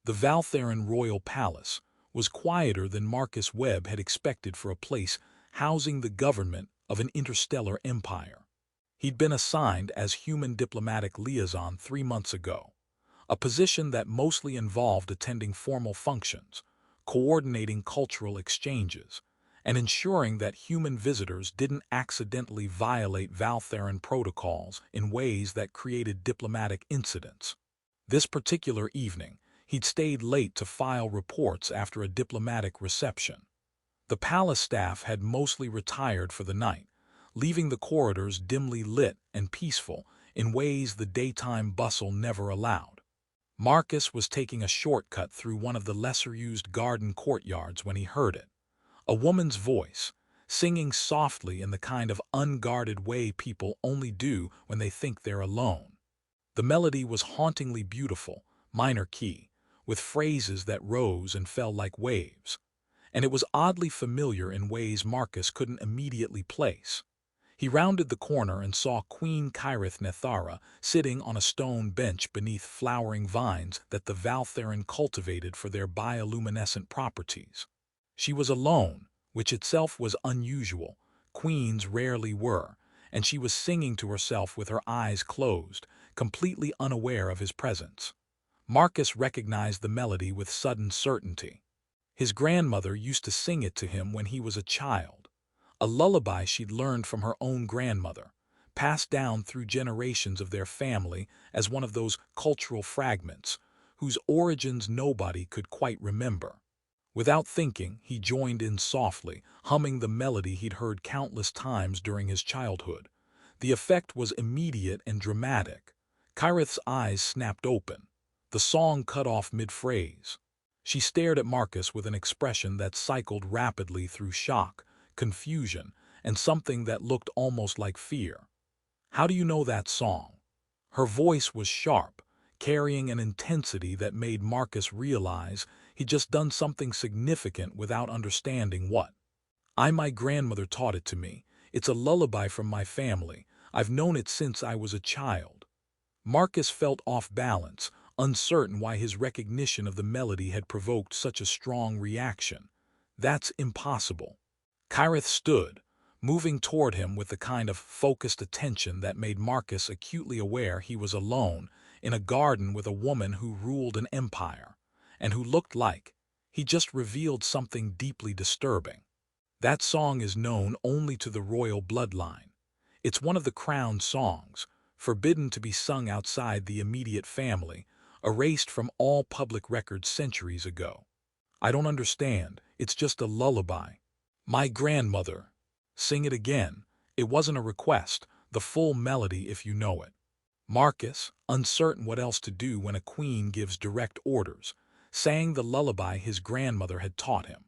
The Valtheran royal palace was quieter than Marcus Webb had expected for a place housing the government of an interstellar empire. He'd been assigned as human diplomatic liaison 3 months ago, a position that mostly involved attending formal functions, coordinating cultural exchanges, and ensuring that human visitors didn't accidentally violate Valtheran protocols in ways that created diplomatic incidents. This particular evening, he'd stayed late to file reports after a diplomatic reception. The palace staff had mostly retired for the night, leaving the corridors dimly lit and peaceful in ways the daytime bustle never allowed. Marcus was taking a shortcut through one of the lesser-used garden courtyards when he heard it. A woman's voice, singing softly in the kind of unguarded way people only do when they think they're alone. The melody was hauntingly beautiful, minor key, with phrases that rose and fell like waves, and it was oddly familiar in ways Marcus couldn't immediately place. He rounded the corner and saw Queen Kyrith Nethara sitting on a stone bench beneath flowering vines that the Valtheran cultivated for their bioluminescent properties. She was alone, which itself was unusual. Queens rarely were, and she was singing to herself with her eyes closed, completely unaware of his presence. Marcus recognized the melody with sudden certainty. His grandmother used to sing it to him when he was a child, a lullaby she'd learned from her own grandmother, passed down through generations of their family as one of those cultural fragments whose origins nobody could quite remember. Without thinking, he joined in softly, humming the melody he'd heard countless times during his childhood. The effect was immediate and dramatic. Kyrith's eyes snapped open. The song cut off mid-phrase. She stared at Marcus with an expression that cycled rapidly through shock, confusion, and something that looked almost like fear. "How do you know that song?" Her voice was sharp, carrying an intensity that made Marcus realize he'd just done something significant without understanding what. My grandmother taught it to me. It's a lullaby from my family. I've known it since I was a child." Marcus felt off balance, uncertain why his recognition of the melody had provoked such a strong reaction. "That's impossible." Kyrith stood, moving toward him with the kind of focused attention that made Marcus acutely aware he was alone in a garden with a woman who ruled an empire, and who looked like he just revealed something deeply disturbing. "That song is known only to the royal bloodline. It's one of the crown songs, forbidden to be sung outside the immediate family, erased from all public records centuries ago." "I don't understand. It's just a lullaby." "My grandmother." "Sing it again." "It wasn't a request. The full melody if you know it." Marcus, uncertain what else to do when a queen gives direct orders, sang the lullaby his grandmother had taught him.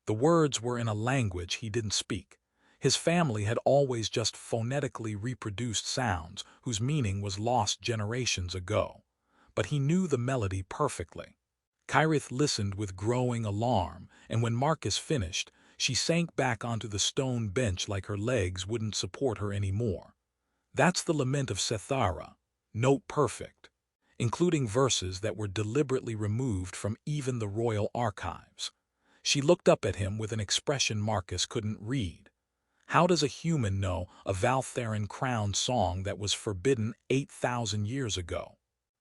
The words were in a language he didn't speak. His family had always just phonetically reproduced sounds whose meaning was lost generations ago. But he knew the melody perfectly. Kyrith listened with growing alarm, and when Marcus finished, she sank back onto the stone bench like her legs wouldn't support her anymore. "That's the lament of Sethara, note perfect," including verses that were deliberately removed from even the royal archives. She looked up at him with an expression Marcus couldn't read. How does a human know a Valtheran crown song that was forbidden 8,000 years ago?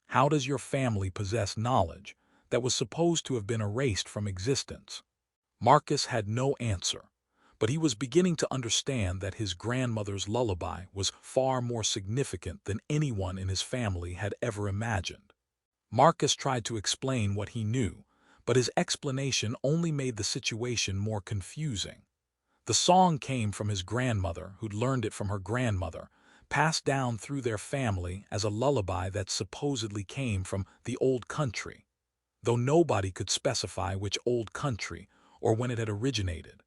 How does your family possess knowledge that was supposed to have been erased from existence? Marcus had no answer, but he was beginning to understand that his grandmother's lullaby was far more significant than anyone in his family had ever imagined. Marcus tried to explain what he knew, but his explanation only made the situation more confusing. The song came from his grandmother, who'd learned it from her grandmother, passed down through their family as a lullaby that supposedly came from the old country, though nobody could specify which old country or when it had originated.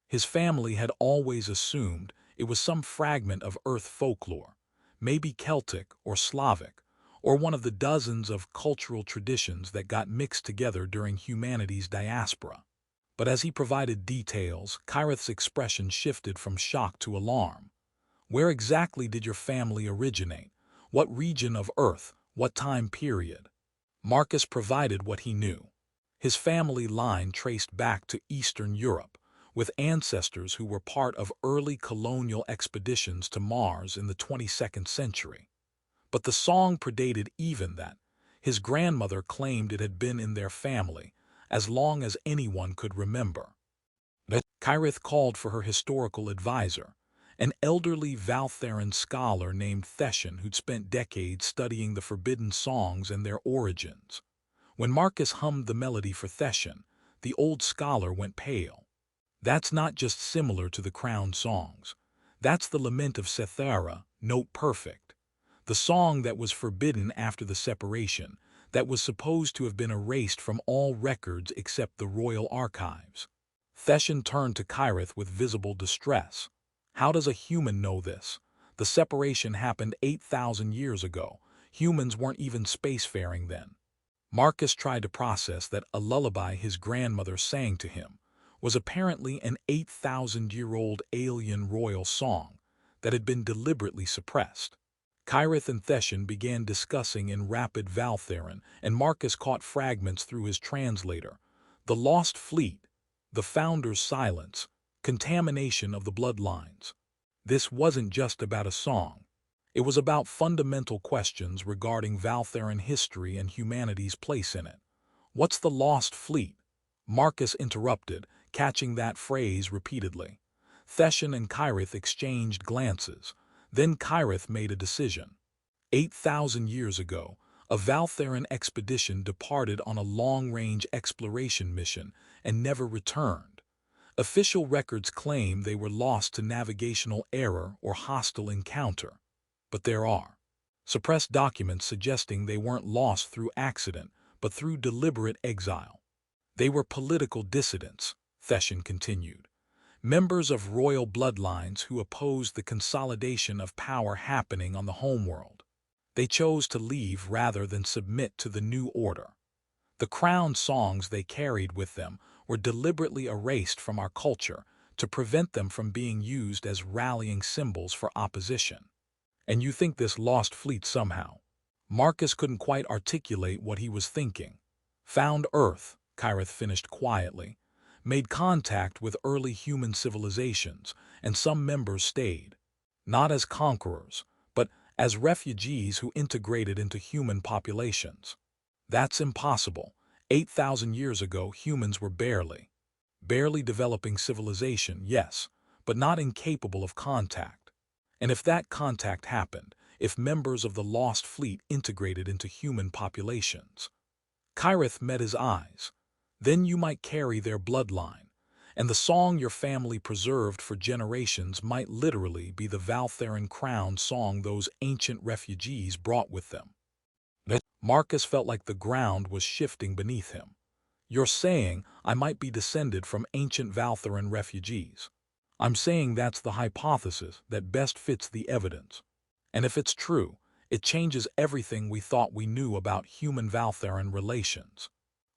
His family had always assumed it was some fragment of Earth folklore, maybe Celtic or Slavic, or one of the dozens of cultural traditions that got mixed together during humanity's diaspora. But as he provided details, Kyrith's expression shifted from shock to alarm. "Where exactly did your family originate? What region of Earth? What time period?" Marcus provided what he knew. His family line traced back to Eastern Europe, with ancestors who were part of early colonial expeditions to Mars in the 22nd century. But the song predated even that. His grandmother claimed it had been in their family as long as anyone could remember. Kyrith called for her historical advisor, an elderly Valtheran scholar named Theshan who'd spent decades studying the forbidden songs and their origins. When Marcus hummed the melody for Theshan, the old scholar went pale. That's not just similar to the crown songs. That's the lament of Sethara, note perfect. The song that was forbidden after the separation, that was supposed to have been erased from all records except the royal archives. Theshan turned to Kyrith with visible distress. How does a human know this? The separation happened 8,000 years ago. Humans weren't even spacefaring then. Marcus tried to process that a lullaby his grandmother sang to him was apparently an 8,000-year-old alien royal song that had been deliberately suppressed. Kyrith and Theshan began discussing in rapid Valtheran, and Marcus caught fragments through his translator. The lost fleet, the founder's silence, contamination of the bloodlines. This wasn't just about a song. It was about fundamental questions regarding Valtheran history and humanity's place in it. What's the lost fleet? Marcus interrupted, catching that phrase repeatedly. Theshan and Kyrith exchanged glances. Then Kyrith made a decision. 8,000 years ago, a Valtheran expedition departed on a long-range exploration mission and never returned. Official records claim they were lost to navigational error or hostile encounter. But there are suppressed documents suggesting they weren't lost through accident, but through deliberate exile. They were political dissidents, Theshan continued. Members of royal bloodlines who opposed the consolidation of power happening on the homeworld. They chose to leave rather than submit to the new order. The crown songs they carried with them were deliberately erased from our culture to prevent them from being used as rallying symbols for opposition. And you think this lost fleet somehow? Marcus couldn't quite articulate what he was thinking. Found Earth, Kyrith finished quietly, made contact with early human civilizations, and some members stayed. Not as conquerors, but as refugees who integrated into human populations. That's impossible. 8,000 years ago, humans were barely developing civilization, yes, but not incapable of contact. And if that contact happened, if members of the lost fleet integrated into human populations, Kyrith met his eyes. Then you might carry their bloodline, and the song your family preserved for generations might literally be the Valtheran crown song those ancient refugees brought with them. Marcus felt like the ground was shifting beneath him. You're saying I might be descended from ancient Valtheran refugees. I'm saying that's the hypothesis that best fits the evidence. And if it's true, it changes everything we thought we knew about human Valtheran relations.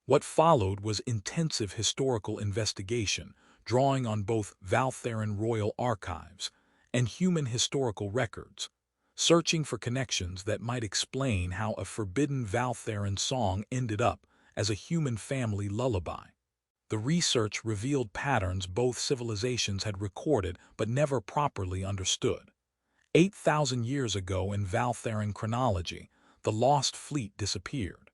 What followed was intensive historical investigation, drawing on both Valtheran royal archives and human historical records, searching for connections that might explain how a forbidden Valtheran song ended up as a human family lullaby. The research revealed patterns both civilizations had recorded but never properly understood. 8,000 years ago in Valtheran chronology, the lost fleet disappeared.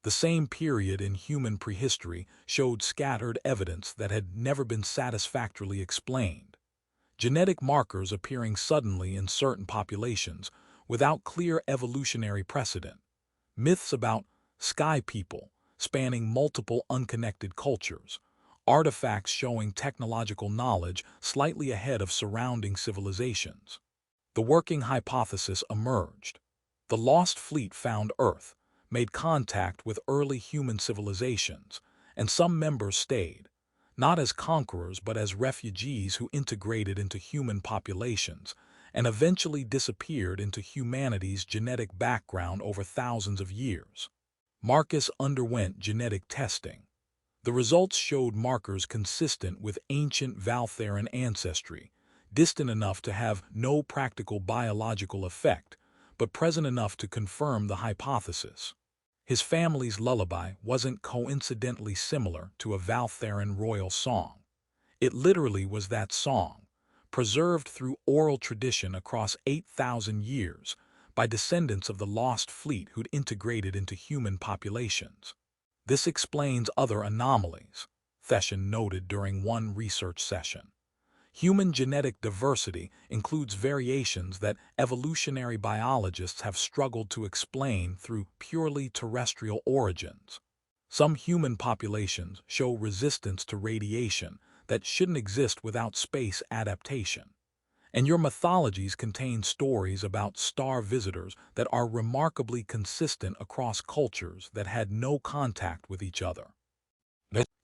The same period in human prehistory showed scattered evidence that had never been satisfactorily explained. Genetic markers appearing suddenly in certain populations without clear evolutionary precedent. Myths about sky people spanning multiple unconnected cultures. Artifacts showing technological knowledge slightly ahead of surrounding civilizations. The working hypothesis emerged. The lost fleet found Earth, made contact with early human civilizations, and some members stayed, not as conquerors but as refugees who integrated into human populations and eventually disappeared into humanity's genetic background over thousands of years. Marcus underwent genetic testing. The results showed markers consistent with ancient Valtheran ancestry, distant enough to have no practical biological effect, but present enough to confirm the hypothesis. His family's lullaby wasn't coincidentally similar to a Valtheran royal song. It literally was that song, preserved through oral tradition across 8,000 years by descendants of the lost fleet who'd integrated into human populations. This explains other anomalies, Theshan noted during one research session. Human genetic diversity includes variations that evolutionary biologists have struggled to explain through purely terrestrial origins. Some human populations show resistance to radiation that shouldn't exist without space adaptation. And your mythologies contain stories about star visitors that are remarkably consistent across cultures that had no contact with each other.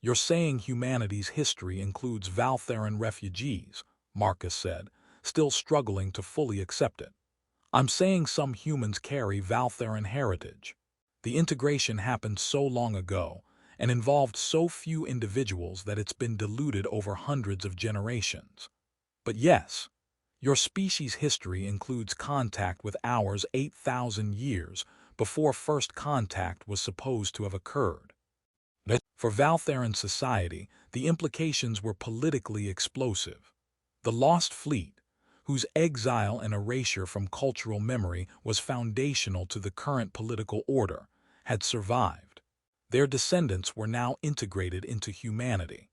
You're saying humanity's history includes Valtheran refugees, Marcus said, still struggling to fully accept it. I'm saying some humans carry Valtheran heritage. The integration happened so long ago and involved so few individuals that it's been diluted over hundreds of generations. But yes, your species' history includes contact with ours 8,000 years before first contact was supposed to have occurred. For Valtheran society, the implications were politically explosive. The Lost Fleet, whose exile and erasure from cultural memory was foundational to the current political order, had survived. Their descendants were now integrated into humanity.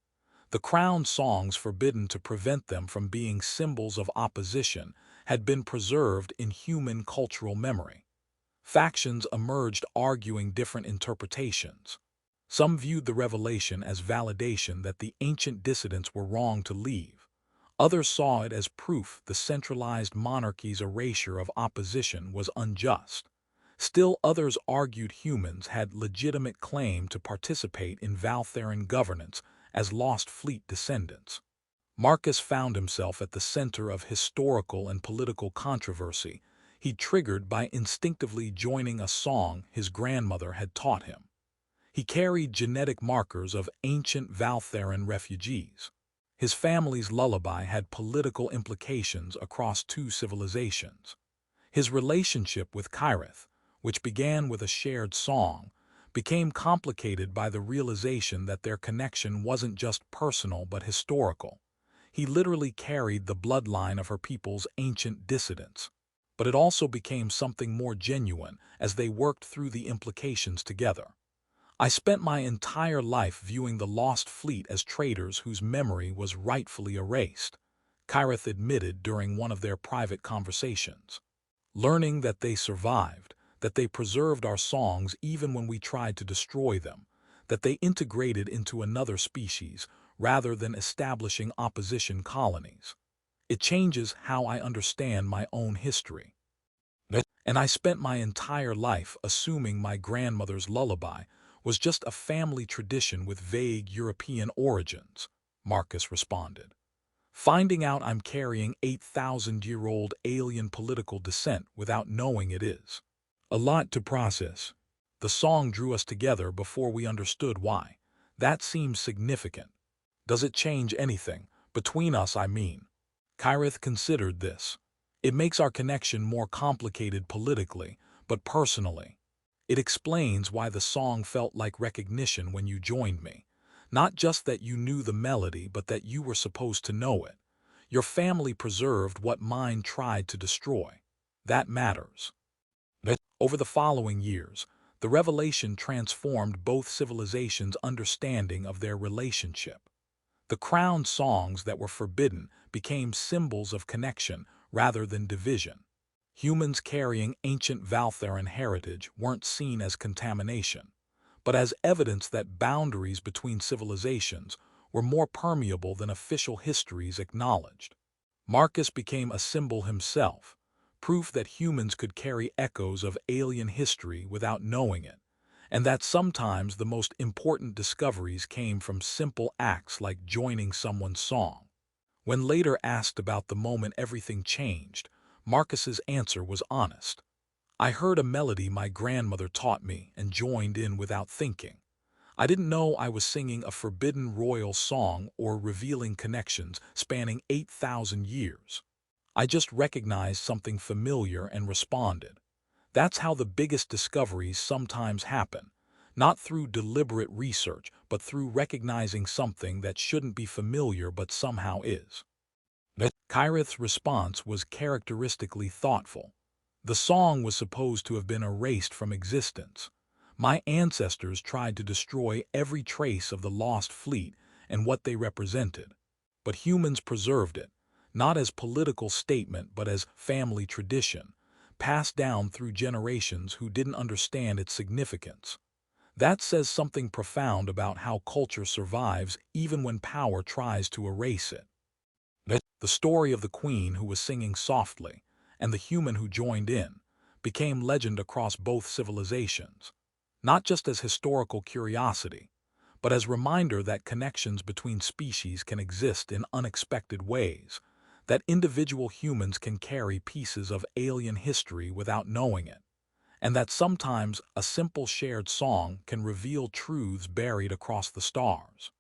The crown songs forbidden to prevent them from being symbols of opposition had been preserved in human cultural memory. Factions emerged arguing different interpretations. Some viewed the revelation as validation that the ancient dissidents were wrong to leave. Others saw it as proof the centralized monarchy's erasure of opposition was unjust. Still others argued humans had legitimate claim to participate in Valtheran governance as Lost Fleet descendants. Marcus found himself at the center of historical and political controversy, he triggered by instinctively joining a song his grandmother had taught him. He carried genetic markers of ancient Valtheran refugees. His family's lullaby had political implications across two civilizations. His relationship with Kyrith, which began with a shared song, became complicated by the realization that their connection wasn't just personal but historical. He literally carried the bloodline of her people's ancient dissidents. But it also became something more genuine as they worked through the implications together. I spent my entire life viewing the Lost Fleet as traitors whose memory was rightfully erased, Kyrith admitted during one of their private conversations. Learning that they survived, that they preserved our songs even when we tried to destroy them, that they integrated into another species rather than establishing opposition colonies. It changes how I understand my own history. And I spent my entire life assuming my grandmother's lullaby was just a family tradition with vague European origins, Marcus responded. Finding out I'm carrying 8,000-year-old alien political descent without knowing it is a lot to process. The song drew us together before we understood why. That seems significant. Does it change anything? Between us, I mean. Kyrith considered this. It makes our connection more complicated politically, but personally. It explains why the song felt like recognition when you joined me. Not just that you knew the melody, but that you were supposed to know it. Your family preserved what mine tried to destroy. That matters. Over the following years, the revelation transformed both civilizations' understanding of their relationship. The crown songs that were forbidden became symbols of connection rather than division. Humans carrying ancient Valtheran heritage weren't seen as contamination, but as evidence that boundaries between civilizations were more permeable than official histories acknowledged. Marcus became a symbol himself, proof that humans could carry echoes of alien history without knowing it, and that sometimes the most important discoveries came from simple acts like joining someone's song. When later asked about the moment everything changed, Marcus's answer was honest. I heard a melody my grandmother taught me and joined in without thinking. I didn't know I was singing a forbidden royal song or revealing connections spanning 8,000 years. I just recognized something familiar and responded. That's how the biggest discoveries sometimes happen, not through deliberate research, but through recognizing something that shouldn't be familiar but somehow is. Kyrith's response was characteristically thoughtful. The song was supposed to have been erased from existence. My ancestors tried to destroy every trace of the lost fleet and what they represented. But humans preserved it, not as political statement but as family tradition, passed down through generations who didn't understand its significance. That says something profound about how culture survives even when power tries to erase it. The story of the queen who was singing softly and the human who joined in became legend across both civilizations, not just as historical curiosity, but as reminder that connections between species can exist in unexpected ways, that individual humans can carry pieces of alien history without knowing it, and that sometimes a simple shared song can reveal truths buried across the stars.